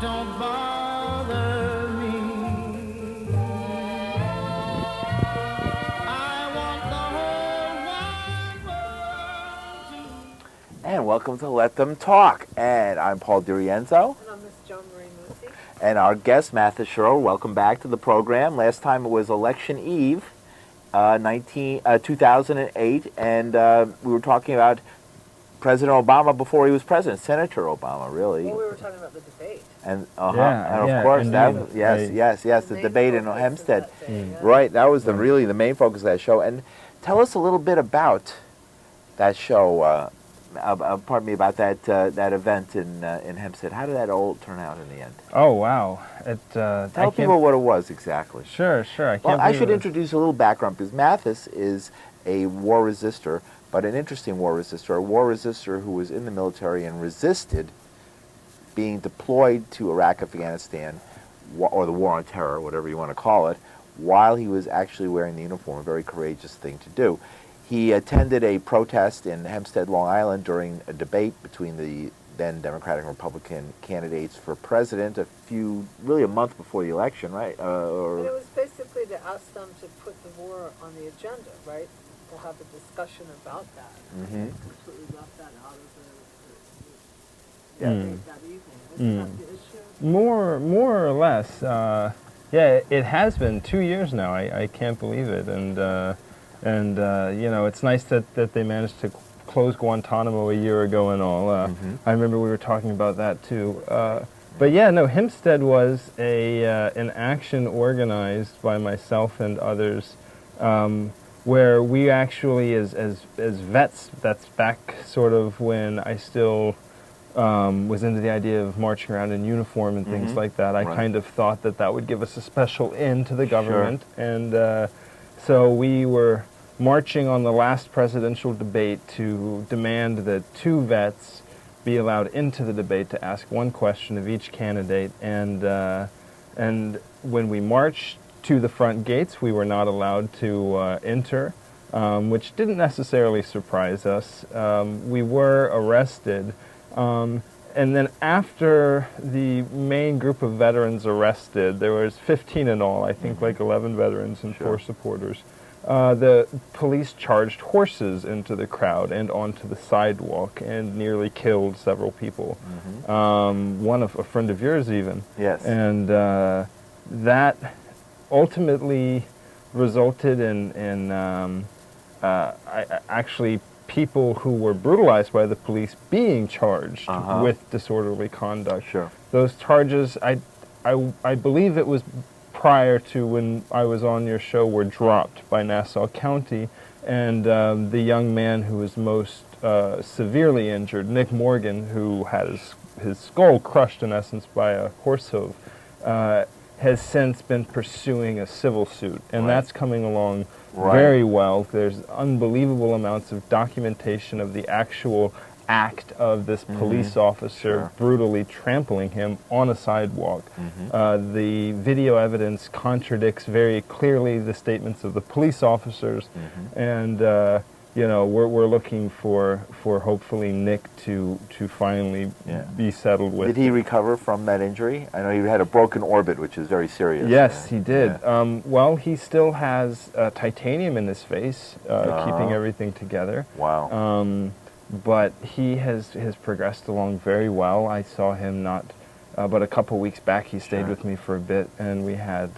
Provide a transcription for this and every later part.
don't bother me. I want the whole wide world to... And welcome to Let Them Talk. And I'm Paul DiRienzo. And I'm Miss Joan Marie Musi. And our guest, Matthis Chiroux. Welcome back to the program. Last time it was election eve, 2008, and we were talking about President Obama before he was president, Senator Obama, really. Well, we were talking about the debate. And of course, the debate in Hempstead. Right, that was really the main focus of that show. And tell us a little bit about that show. About that event in Hempstead. How did that all turn out in the end? Oh wow! Tell people what it was exactly. Sure. I should introduce a little background because Matthis is a war resistor, but an interesting war resistor. A war resistor who was in the military and resisted being deployed to Iraq, Afghanistan, or the war on terror, whatever you want to call it, while he was actually wearing the uniform. A very courageous thing to do. He attended a protest in Hempstead, Long Island during a debate between the then Democratic and Republican candidates for president a month before the election, right? And it was basically to ask them to put the war on the agenda, right? To have a discussion about that. Mm-hmm. Completely left that out of the debate that evening. Isn't that the issue? More or less. Yeah, it has been 2 years now. I can't believe it, and you know, it's nice that they managed to close Guantanamo a year ago and all. I remember we were talking about that too. But yeah, no, Hempstead was an action organized by myself and others, where we actually, as vets, that's back sort of when I still was into the idea of marching around in uniform and things like that. I kind of thought that would give us a special in to the government, and so we were marching on the last presidential debate to demand that 2 vets be allowed into the debate to ask one question of each candidate. And when we marched to the front gates, we were not allowed to enter, which didn't necessarily surprise us. We were arrested. And then after the main group of veterans arrested, there was 15 in all, I think like 11 veterans and 4 supporters. The police charged horses into the crowd and onto the sidewalk and nearly killed several people. One of a friend of yours even. Yes. And that ultimately resulted in actually people who were brutalized by the police being charged with disorderly conduct. Sure. Those charges, I believe it was prior to when I was on your show, were dropped by Nassau County, and the young man who was most severely injured, Nick Morgan, who had his skull crushed in essence by a horse hoof, has since been pursuing a civil suit, and that's coming along very well. There's unbelievable amounts of documentation of the actual act of this police officer brutally trampling him on a sidewalk. The video evidence contradicts very clearly the statements of the police officers, and you know, we're looking for hopefully Nick to finally be settled with. Did he recover from that injury? I know he had a broken orbit, which is very serious. Yes, he did. Well, he still has titanium in his face, keeping everything together. Wow. But he has progressed along very well. I saw him but a couple weeks back. He stayed with me for a bit, and we had,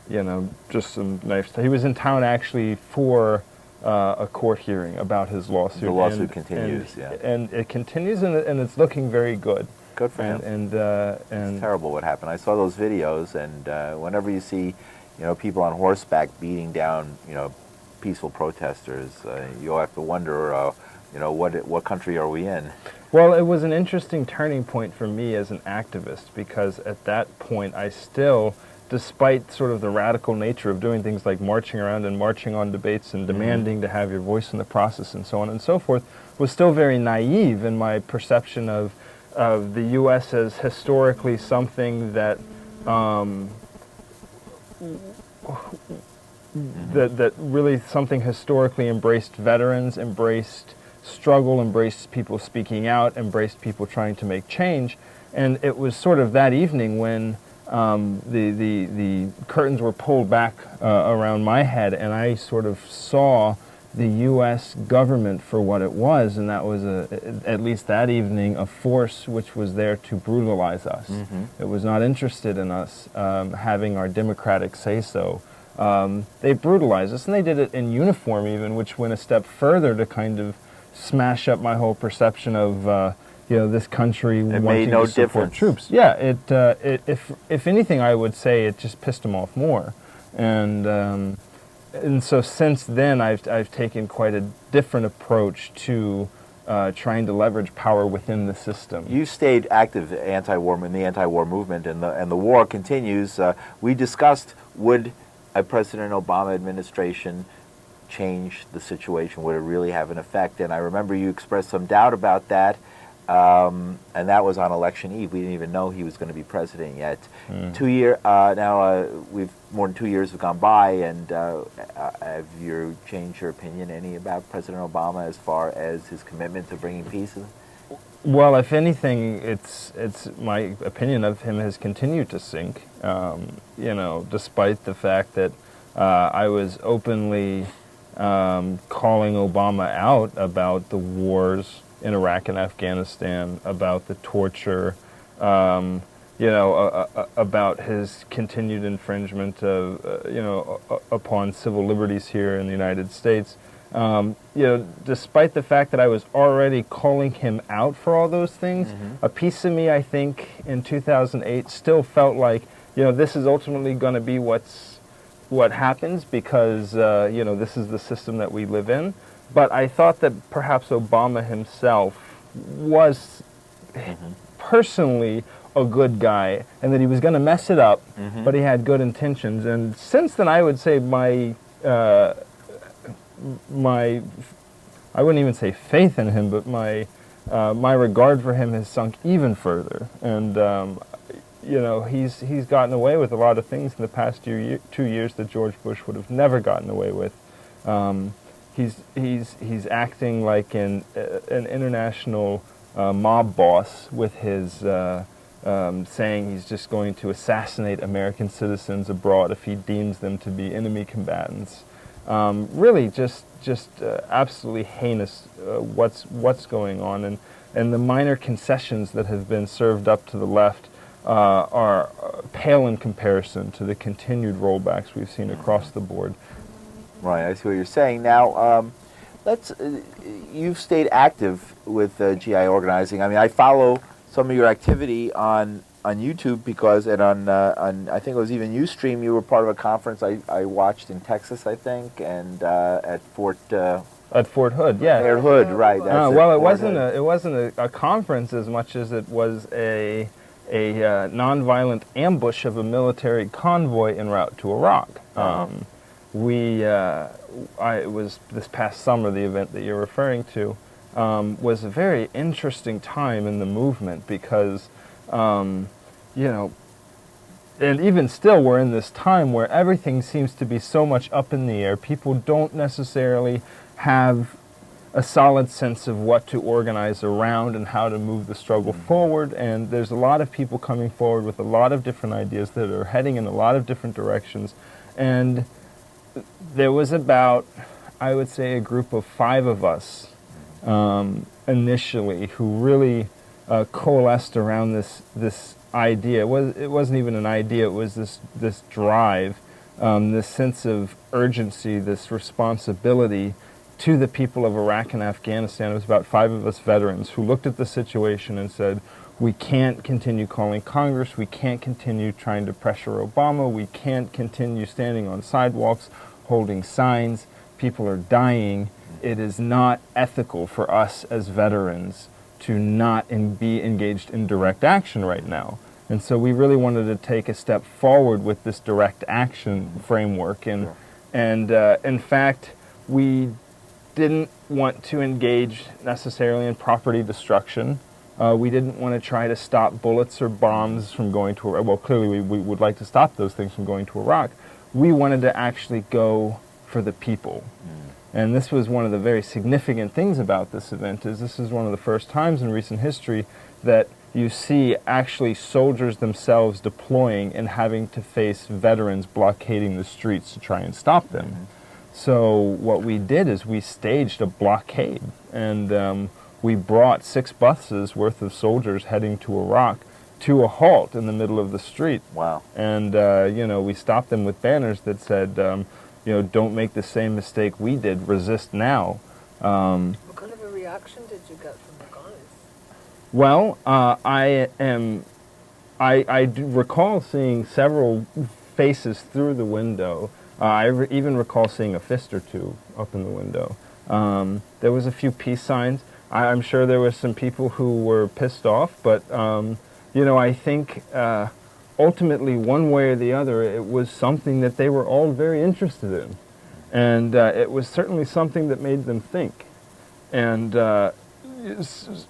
you know, just some nice. He was in town actually for a court hearing about his lawsuit. The lawsuit continues, and it continues, and it's looking very good. Good for him. And it's terrible what happened. I saw those videos, and whenever you see, you know, people on horseback beating down, you know, peaceful protesters, you have to wonder. You know, what country are we in? Well, it was an interesting turning point for me as an activist, because at that point I still, despite sort of the radical nature of doing things like marching around and marching on debates and demanding to have your voice in the process and so on and so forth, was still very naive in my perception of the U.S. as historically something that that really something historically embraced veterans, embraced struggle, embraced people speaking out, embraced people trying to make change. And it was sort of that evening when the curtains were pulled back around my head, and I sort of saw the U.S. government for what it was, and that was, at least that evening, a force which was there to brutalize us. Mm-hmm. It was not interested in us having our democratic say-so. They brutalized us, and they did it in uniform even, which went a step further to kind of smash up my whole perception of this country wanting to support troops. Yeah, if anything, I would say it just pissed them off more, and so since then, I've taken quite a different approach to trying to leverage power within the system. You stayed active in the anti-war movement, and the war continues. We discussed, would a President Obama administration change the situation? Would it really have an effect? And I remember you expressed some doubt about that. And that was on election eve. We didn't even know he was going to be president yet. Now we've more than 2 years have gone by, and have you changed your opinion any about President Obama as far as his commitment to bringing peace? Well, if anything, it's my opinion of him has continued to sink. Despite the fact that I was openly calling Obama out about the wars in Iraq and Afghanistan, about the torture, about his continued infringement of, upon civil liberties here in the United States. Despite the fact that I was already calling him out for all those things, a piece of me, I think, in 2008 still felt like, this is ultimately going to be what happens because, this is the system that we live in. But I thought that perhaps Obama himself was personally a good guy, and that he was going to mess it up, but he had good intentions. And since then, I would say my I wouldn't even say faith in him, but my regard for him has sunk even further. And he's gotten away with a lot of things in the past 2 years that George Bush would have never gotten away with. He's acting like an international mob boss with his saying he's just going to assassinate American citizens abroad if he deems them to be enemy combatants. Really, just absolutely heinous what's going on, and the minor concessions that have been served up to the left are pale in comparison to the continued rollbacks we've seen across the board. Right, I see what you're saying. Now, you've stayed active with GI organizing. I mean, I follow some of your activity on YouTube because, and on I think it was even Ustream, you were part of a conference I watched in Texas, I think, and at Fort Hood, yeah. Fort Hood, right. Well, it wasn't a conference as much as it was a nonviolent ambush of a military convoy en route to Iraq. It was this past summer, the event that you're referring to, was a very interesting time in the movement because, and even still we're in this time where everything seems to be so much up in the air. People don't necessarily have a solid sense of what to organize around and how to move the struggle forward, and there's a lot of people coming forward with a lot of different ideas that are heading in a lot of different directions, and there was about, I would say, a group of 5 of us initially who really coalesced around this idea. It wasn't even an idea, it was this drive, this sense of urgency, this responsibility to the people of Iraq and Afghanistan. It was about 5 of us veterans who looked at the situation and said, we can't continue calling Congress, we can't continue trying to pressure Obama, we can't continue standing on sidewalks, holding signs, people are dying. It is not ethical for us as veterans to not be engaged in direct action right now. And so we really wanted to take a step forward with this direct action framework. And in fact, we didn't want to engage necessarily in property destruction. We didn't want to try to stop bullets or bombs from going to Iraq. Well, clearly we would like to stop those things from going to Iraq. We wanted to actually go for the people. And this was one of the very significant things about this event, is this is one of the first times in recent history that you see actually soldiers themselves deploying and having to face veterans blockading the streets to try and stop them. So what we did is we staged a blockade, and we brought 6 buses worth of soldiers heading to Iraq to a halt in the middle of the street. Wow. And, you know, we stopped them with banners that said, you know, don't make the same mistake we did, resist now. What kind of a reaction did you get from the guys? Well, I do recall seeing several faces through the window. I even recall seeing a fist or two up in the window. There was a few peace signs. I'm sure there were some people who were pissed off, but, you know, I think ultimately, one way or the other, it was something that they were all very interested in. And it was certainly something that made them think. And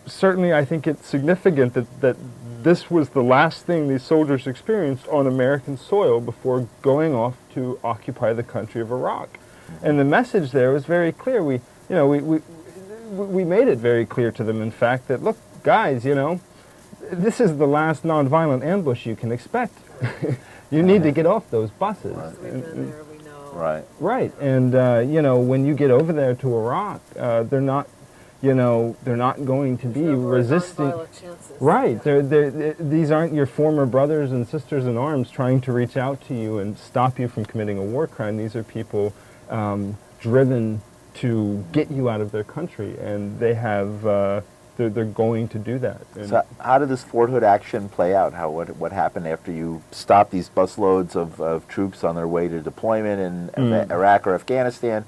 certainly I think it's significant that this was the last thing these soldiers experienced on American soil before going off to occupy the country of Iraq. And the message there was very clear. We made it very clear to them, in fact, that, look, guys, you know, this is the last nonviolent ambush you can expect. You need to get off those buses. We've been there, we know. Right. Right, and you know, when you get over there to Iraq, they're not, you know, they're not going to be resisting. Right, these aren't your former brothers and sisters in arms trying to reach out to you and stop you from committing a war crime. These are people driven to get you out of their country, and they have. They're going to do that. So how did this Fort Hood action play out? What happened after you stopped these busloads of troops on their way to deployment in Iraq or Afghanistan?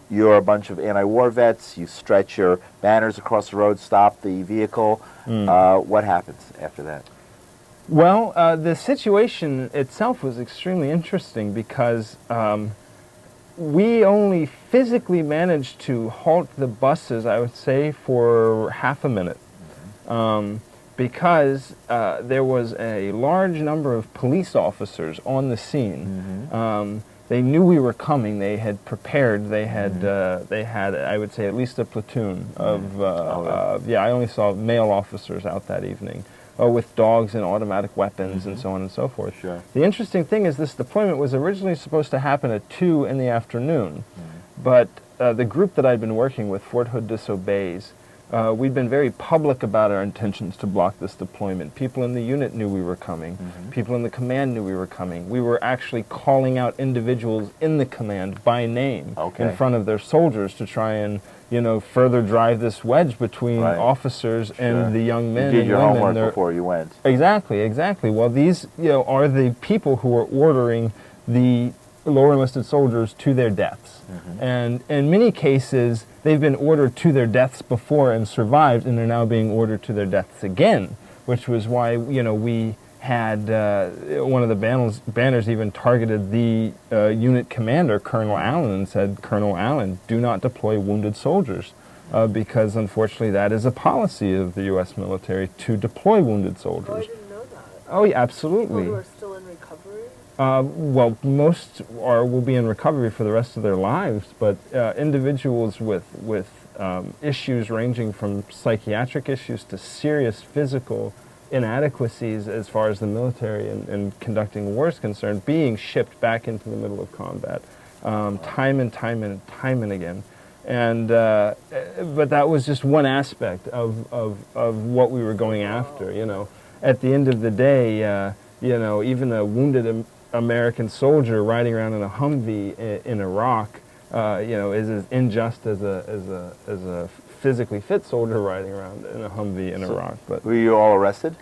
You're a bunch of anti-war vets. You stretch your banners across the road, stop the vehicle. What happens after that? Well, the situation itself was extremely interesting because we only physically managed to halt the buses, I would say, for half a minute, because there was a large number of police officers on the scene. They knew we were coming. They had prepared. They had, I would say, at least a platoon of, I only saw male officers out that evening. With dogs and automatic weapons and so on and so forth. Sure. The interesting thing is this deployment was originally supposed to happen at 2 in the afternoon, but the group that I'd been working with, Fort Hood Disobeys, we'd been very public about our intentions to block this deployment. People in the unit knew we were coming. People in the command knew we were coming. We were actually calling out individuals in the command by name in front of their soldiers to try and, you know, further drive this wedge between officers and the young men. You did and your women. homework before you went. Exactly. Well, these, you know, are the people who are ordering the lower enlisted soldiers to their deaths. And in many cases, they've been ordered to their deaths before and survived, and they're now being ordered to their deaths again, which was why, you know, we had one of the banners even targeted the unit commander, Colonel Allen, and said, "Colonel Allen, do not deploy wounded soldiers," because unfortunately that is a policy of the U.S. military to deploy wounded soldiers. Oh, I didn't know that. Oh, yeah, absolutely. People who are still in recovery? Well, most will be in recovery for the rest of their lives, but individuals with issues ranging from psychiatric issues to serious physical inadequacies as far as the military and conducting war is concerned, being shipped back into the middle of combat time and time and again. And but that was just one aspect of what we were going after. You know, at the end of the day, you know, even a wounded American soldier riding around in a Humvee in Iraq, you know, is as unjust as a physically fit soldier riding around in a Humvee in Iraq. But were you all arrested?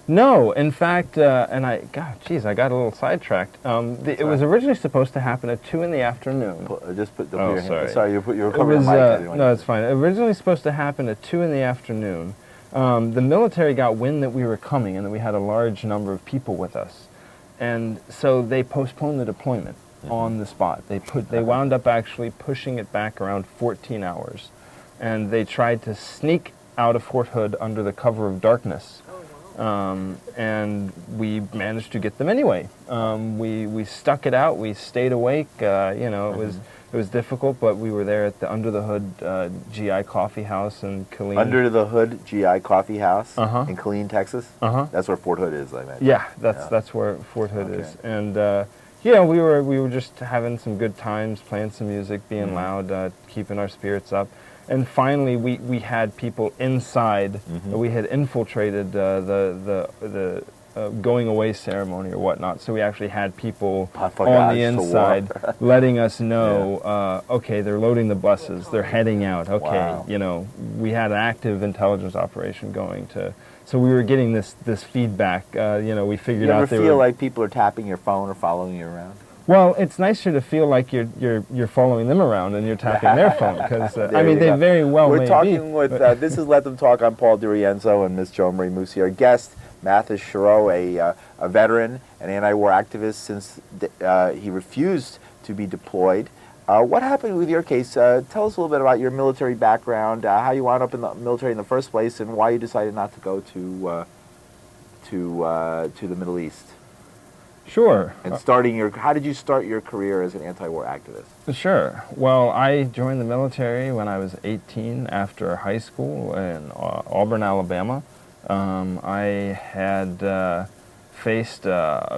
No, in fact, and I got a little sidetracked. It was originally supposed to happen at 2 in the afternoon. Just put Oh, your sorry. hand. Sorry, you were covering the mic. No, it's fine. Originally supposed to happen at 2 in the afternoon. The military got wind that we were coming and that we had a large number of people with us, and so they postponed the deployment on the spot. They wound up actually pushing it back around 14 hours, and they tried to sneak out of Fort Hood under the cover of darkness. And we managed to get them anyway. We stuck it out. We stayed awake. You know, It was difficult, but we were there at the Under the Hood GI Coffee House in Killeen. Under the Hood GI Coffee House Uh-huh. in Killeen, Texas. Uh-huh. That's where Fort Hood is, I imagine. Yeah, that's where Fort Hood Okay. is. And yeah, we were just having some good times, playing some music, being loud, keeping our spirits up. And finally, we had people inside. We had infiltrated the going away ceremony or whatnot. So we actually had people on the inside letting us know, okay, they're loading the buses, they're heading out. Okay, Wow. you know, we had an active intelligence operation going to. So we were getting this feedback. You know, we figured You ever out they feel were. like people are tapping your phone or following you around? Well, it's nicer to feel like you're following them around and you're tapping their phone because I mean they very well We're may talking be. with this is Let Them Talk. I'm Paul DiRienzo and Ms. Jo Marie Moosey. Our guest, Matthis Chiroux, a veteran, an anti-war activist since he refused to be deployed. What happened with your case? Tell us a little bit about your military background, how you wound up in the military in the first place, and why you decided not to go to the Middle East. Sure. And how did you start your career as an anti-war activist? Sure. Well, I joined the military when I was 18 after high school in Auburn, Alabama. I had faced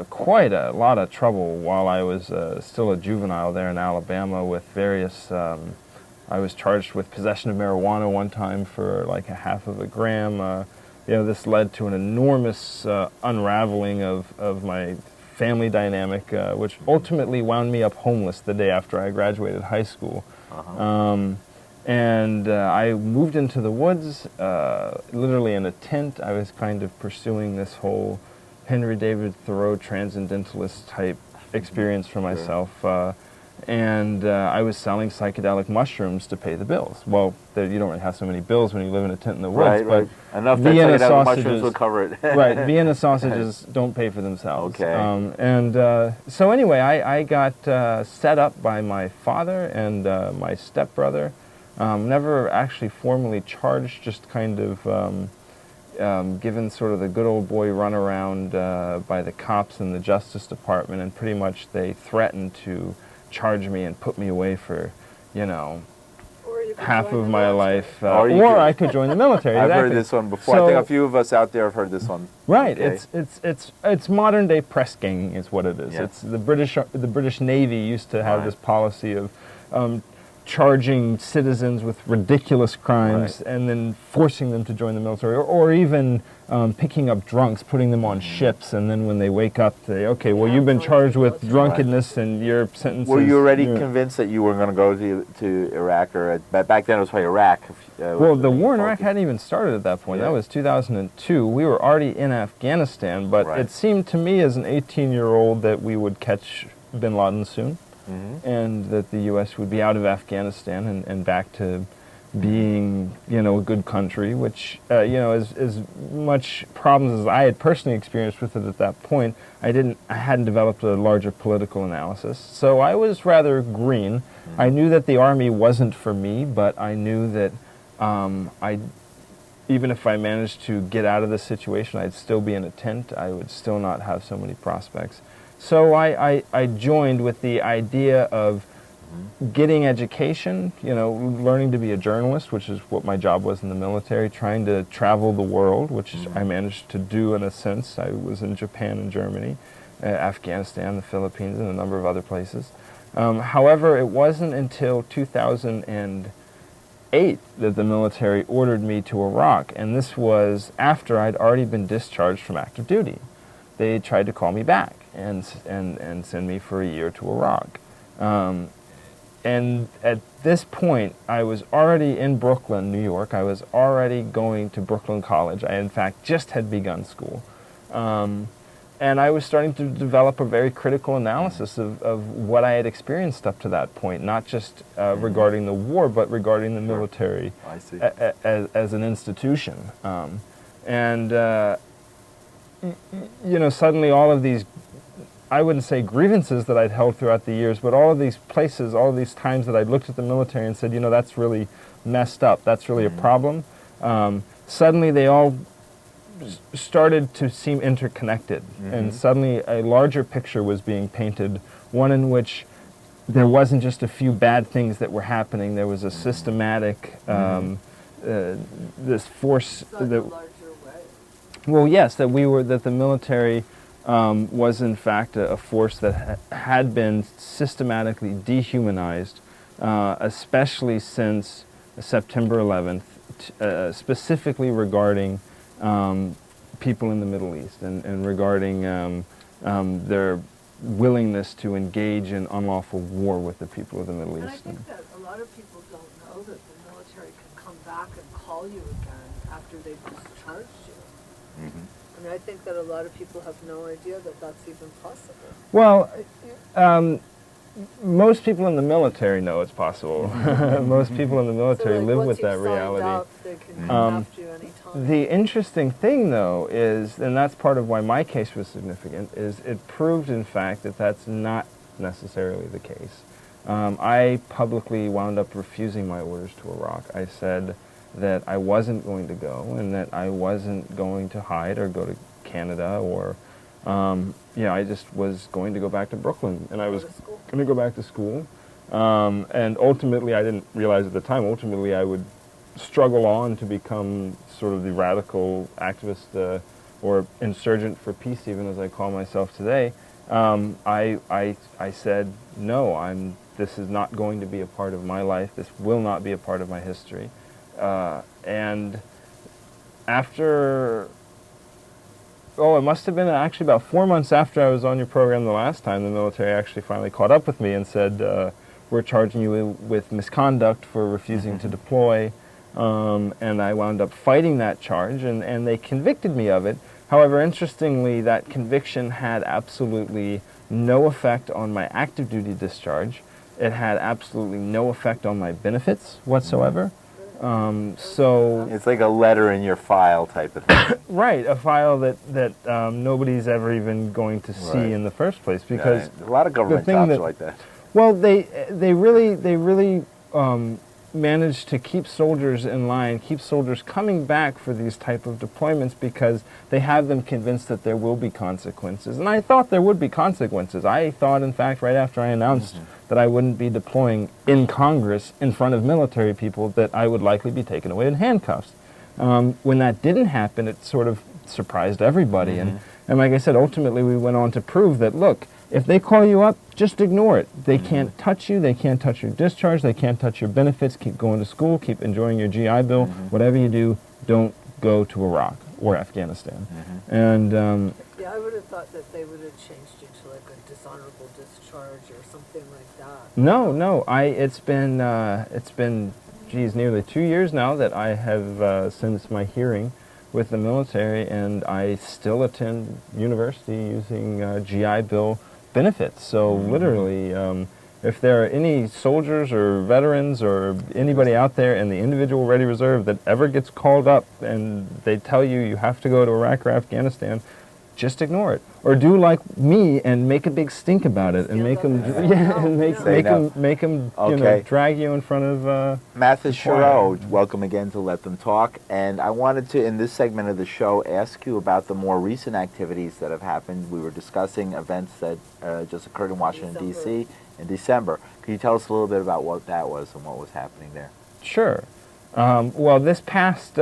quite a lot of trouble while I was still a juvenile there in Alabama with various, I was charged with possession of marijuana one time for like a half of a gram. You know, this led to an enormous unraveling of my family dynamic, which ultimately wound me up homeless the day after I graduated high school. And I moved into the woods, literally in a tent. I was kind of pursuing this whole Henry David Thoreau transcendentalist type experience for myself. And I was selling psychedelic mushrooms to pay the bills. Well, you don't really have so many bills when you live in a tent in the woods, but enough that Vienna psychedelic mushrooms sausages would cover it. right, Vienna sausages don't pay for themselves. Okay. And so anyway, I got set up by my father and my stepbrother. Never actually formally charged, just kind of given sort of the good old boy runaround by the cops in the Justice Department, and pretty much they threatened to charge me and put me away for, you know, half of my life, or I could join the military. I've exactly. heard this one before. I think a few of us out there have heard this one. Right. Okay. It's modern day press gang is what it is. Yeah. It's the British Navy used to have Right. this policy of charging citizens with ridiculous crimes and then forcing them to join the military, or even picking up drunks, putting them on ships, and then when they wake up, they, okay, well, you've been charged with drunkenness and your sentence Were is, you already convinced that you were going to go to Iraq, or back then it was probably Iraq? Well, the war in Iraq hadn't even started at that point. Yeah. That was 2002. We were already in Afghanistan, but Right. it seemed to me as an 18-year-old that we would catch bin Laden soon, and that the U.S. would be out of Afghanistan and back to being, you know, a good country, which, you know, as much problems as I had personally experienced with it at that point, I hadn't developed a larger political analysis. So I was rather green. I knew that the Army wasn't for me, but I knew that even if I managed to get out of this situation, I'd still be in a tent. I would still not have so many prospects. So I joined with the idea of getting education, you know, learning to be a journalist, which is what my job was in the military, trying to travel the world, which I managed to do in a sense. I was in Japan and Germany, Afghanistan, the Philippines, and a number of other places. However, it wasn't until 2008 that the military ordered me to Iraq, and this was after I'd already been discharged from active duty. They tried to call me back and send me for a year to Iraq. And at this point, I was already in Brooklyn, New York. I was already going to Brooklyn College. I, in fact, just had begun school. And I was starting to develop a very critical analysis of what I had experienced up to that point, not just regarding the war, but regarding the military as an institution. You know, suddenly all of these, I wouldn't say grievances that I'd held throughout the years, but all of these places, all of these times that I'd looked at the military and said, you know, that's really messed up, that's really a problem, suddenly they all started to seem interconnected. And suddenly a larger picture was being painted, one in which there wasn't just a few bad things that were happening. There was a systematic this force It's not in a that. larger way. Well, yes, that the military was in fact a force that had been systematically dehumanized, especially since September 11th, specifically regarding people in the Middle East and regarding their willingness to engage in unlawful war with the people of the Middle And I East. think that a lot of people don't know that the military can come back and call you again after they've discharged you. I mean, I think that a lot of people have no idea that that's even possible. Well, most people in the military know it's possible. Most people in the military So, like, live once with you've that signed reality. Up, they can come after you anytime. The interesting thing, though, is, and that's part of why my case was significant, is it proved, in fact, that that's not necessarily the case. I publicly wound up refusing my orders to Iraq. I said that I wasn't going to go and that I wasn't going to hide or go to Canada or, I just was going to go back to Brooklyn, and I was going to go back to school. And ultimately, I didn't realize at the time, ultimately I would struggle on to become sort of the radical activist or insurgent for peace, even as I call myself today. I said, no, this is not going to be a part of my life. This will not be a part of my history. And after, it must have been actually about 4 months after I was on your program the last time, the military actually finally caught up with me and said, we're charging you with misconduct for refusing to deploy. And I wound up fighting that charge, and they convicted me of it. However, interestingly, that conviction had absolutely no effect on my active duty discharge. It had absolutely no effect on my benefits whatsoever. So It's like a letter in your file type of thing. right, a file that nobody's ever even going to see Right. in the first place, because a lot of government thing jobs that- are like that. well, they really managed to keep soldiers in line, keep soldiers coming back for these type of deployments, because they have them convinced that there will be consequences. And I thought there would be consequences. I thought, in fact, right after I announced that I wouldn't be deploying in Congress in front of military people, that I would likely be taken away in handcuffs. When that didn't happen, it sort of surprised everybody. And like I said, ultimately we went on to prove that, look, if they call you up, just ignore it. They can't touch you. They can't touch your discharge. They can't touch your benefits. Keep going to school. Keep enjoying your GI Bill. Whatever you do, don't go to Iraq or Afghanistan. And Yeah, I would have thought that they would have changed you to like a dishonorable discharge or something like that. no. It's been, nearly 2 years now that I have since my hearing with the military, and I still attend university using GI Bill benefits. So literally, if there are any soldiers or veterans or anybody out there in the individual ready reserve that ever gets called up and they tell you you have to go to Iraq or Afghanistan, just ignore it, or do like me and make a big stink about it, and Stand make up them, and say no. and Yeah. make them, Okay. drag you in front of. Matthis Quiet. Chiroux, welcome again to Let Them Talk. And I wanted to, in this segment of the show, ask you about the more recent activities that have happened. We were discussing events that just occurred in Washington, D.C. in December. Can you tell us a little bit about what that was and what was happening there? Sure. Well, this past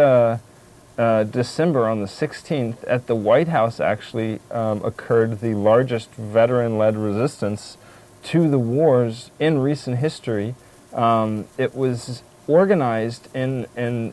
December on the 16th, at the White House actually occurred the largest veteran-led resistance to the wars in recent history. It was organized in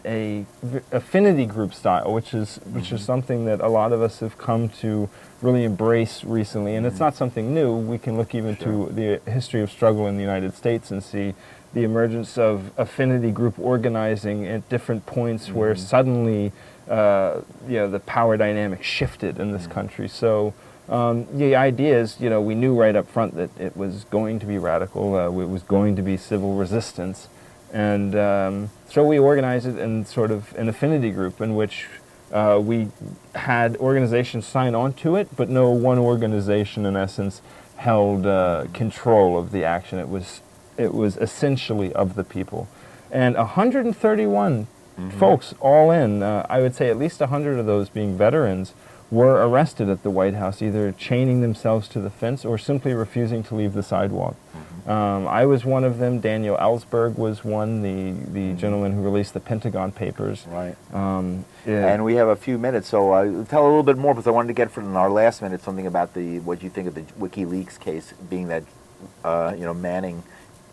a affinity group style, which is something that a lot of us have come to really embrace recently, and it's not something new. We can look even to the history of struggle in the United States and see the emergence of affinity group organizing at different points where suddenly the power dynamic shifted in this country. So the idea is, we knew right up front that it was going to be radical, it was going to be civil resistance, and so we organized it in sort of an affinity group in which we had organizations sign on to it, but no one organization in essence held control of the action. It was essentially of the people. And 131 folks all in, I would say at least 100 of those being veterans, were arrested at the White House, either chaining themselves to the fence or simply refusing to leave the sidewalk. I was one of them. Daniel Ellsberg was one, the gentleman who released the Pentagon Papers. Right. Yeah. And we have a few minutes, so tell a little bit more, because I wanted to get from our last minute something about what you think of the WikiLeaks case, being that Manning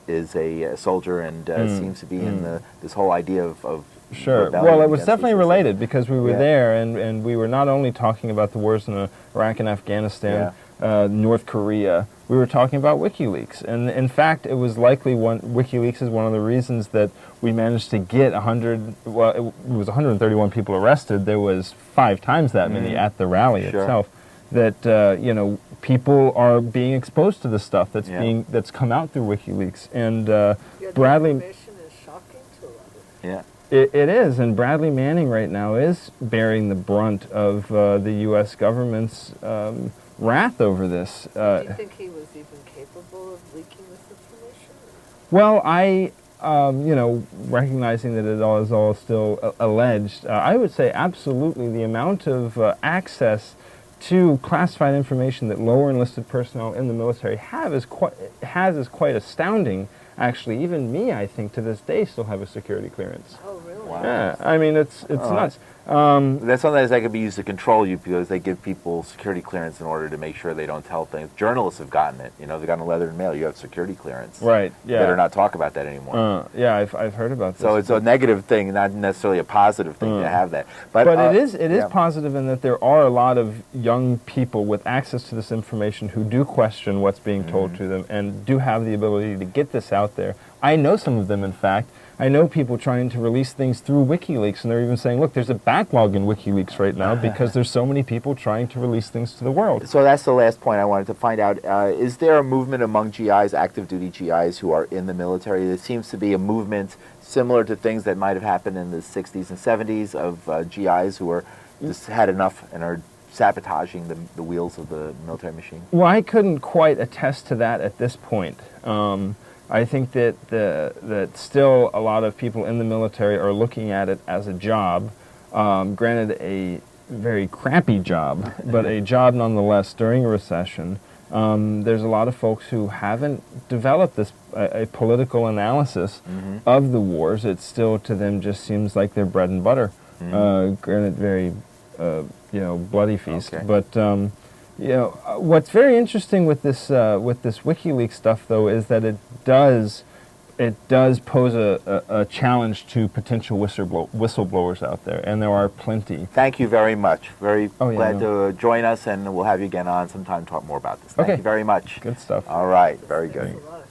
is a soldier and seems to be in this whole idea of Sure. rebellion Well, it was against definitely what you said. related because we were there, and we were not only talking about the wars in Iraq and Afghanistan, North Korea. We were talking about WikiLeaks, and in fact, it was likely WikiLeaks is one of the reasons that we managed to get 100. Well, it was 131 people arrested. There was 5 times that many at the rally itself. That people are being exposed to the stuff that's come out through WikiLeaks, and Bradley. Information is shocking to a lot of Yeah. It is, and Bradley Manning right now is bearing the brunt of the U.S. government's wrath over this. Do you think he was even capable of leaking this information? Well, I, recognizing that it is all still alleged, I would say absolutely the amount of access to classified information that lower enlisted personnel in the military is quite astounding. Actually, even me, I think, to this day, still have a security clearance. Oh, really? Wow. Yeah, I mean, it's nuts. That sometimes that could be used to control you, because they give people security clearance in order to make sure they don't tell things. Journalists have gotten it. They've gotten a letter in mail. You have security clearance. Right. Yeah. Better not talk about that anymore. Yeah, I've heard about this. So it's a negative thing, not necessarily a positive thing to have that. But it is positive in that there are a lot of young people with access to this information who do question what's being told to them and do have the ability to get this out there. I know some of them, in fact. I know people trying to release things through WikiLeaks, and they're even saying, look, there's a backlog in WikiLeaks right now because there's so many people trying to release things to the world. So that's the last point I wanted to find out. Is there a movement among GIs, active duty GIs, who are in the military? There seems to be a movement similar to things that might have happened in the 60s and 70s of GIs who are just had enough and are sabotaging the wheels of the military machine. Well, I couldn't quite attest to that at this point. I think that still a lot of people in the military are looking at it as a job, granted a very crappy job, but a job nonetheless during a recession. There's a lot of folks who haven't developed a political analysis of the wars. It still to them just seems like their bread and butter. Granted, very bloody feast, Okay. but. What's very interesting with this WikiLeaks stuff, though, is that it does pose a challenge to potential whistleblowers out there, and there are plenty. Thank you very much. Very glad to join us, and we'll have you again on sometime to talk more about this. Thank you very much. Good stuff. All right, very good. A lot.